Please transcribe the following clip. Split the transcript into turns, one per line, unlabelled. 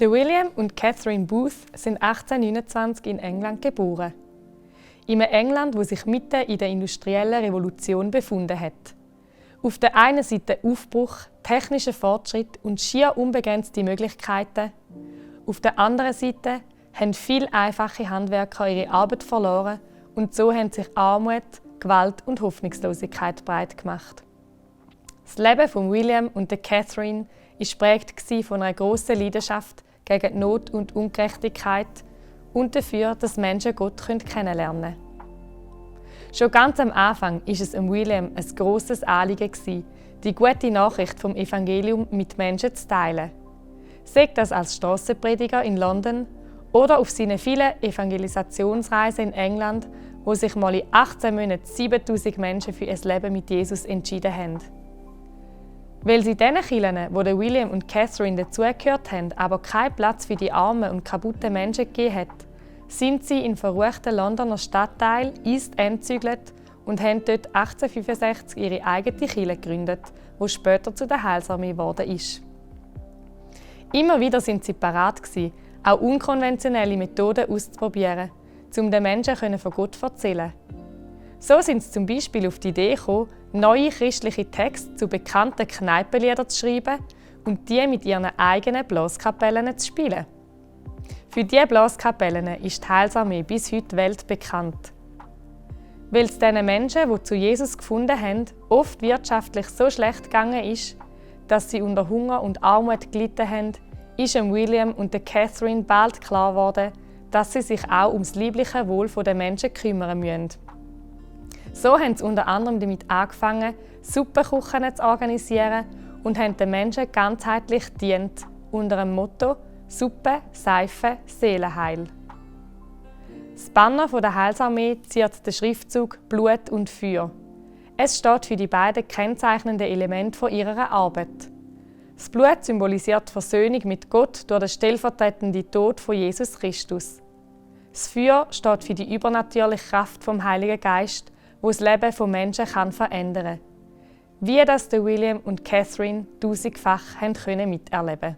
Der William und Catherine Booth sind 1829 in England geboren. In einem England, das sich mitten in der industriellen Revolution befunden hat. Auf der einen Seite Aufbruch, technischer Fortschritt und schier unbegrenzte Möglichkeiten. Auf der anderen Seite haben viele einfache Handwerker ihre Arbeit verloren und so haben sich Armut, Gewalt und Hoffnungslosigkeit breit gemacht. Das Leben von William und der Catherine war geprägt von einer grossen Leidenschaft gegen die Not und Ungerechtigkeit und dafür, dass Menschen Gott kennenlernen können. Schon ganz am Anfang war es William ein grosses Anliegen, die gute Nachricht vom Evangelium mit Menschen zu teilen. Sei das als Strassenprediger in London oder auf seinen vielen Evangelisationsreisen in England, wo sich mal in 18 Monaten 7000 Menschen für ihr Leben mit Jesus entschieden haben. Weil sie diesen Kirchen, wo William und Catherine dazugehört haben, aber keinen Platz für die armen und kaputten Menschen gegeben hat, sind sie in verruchten Londoner Stadtteil East End gezügelt und haben dort 1865 ihre eigene Kirche gegründet, die später zu der Heilsarmee geworden ist. Immer wieder sind sie parat, auch unkonventionelle Methoden auszuprobieren, um den Menschen von Gott zu erzählen. So sind sie zum Beispiel auf die Idee gekommen, neue christliche Texte zu bekannten Kneipenliedern zu schreiben und die mit ihren eigenen Blaskapellen zu spielen. Für diese Blaskapellen ist die Heilsarmee bis heute weltbekannt. Weil es diesen Menschen, die zu Jesus gefunden haben, oft wirtschaftlich so schlecht gegangen ist, dass sie unter Hunger und Armut gelitten haben, ist William und Catherine bald klar geworden, dass sie sich auch ums liebliche Wohl der Menschen kümmern müssen. So haben sie unter anderem damit angefangen, Suppenküchen zu organisieren und haben den Menschen ganzheitlich gedient, unter dem Motto «Suppe, Seife, Seelenheil». Das Banner der Heilsarmee ziert den Schriftzug «Blut und Feuer». Es steht für die beiden kennzeichnenden Elemente ihrer Arbeit. Das Blut symbolisiert die Versöhnung mit Gott durch den stellvertretenden Tod von Jesus Christus. Das Feuer steht für die übernatürliche Kraft vom Heiligen Geist, wo das Leben von Menschen verändern kann. Wie das William und Catherine tausendfach miterleben können.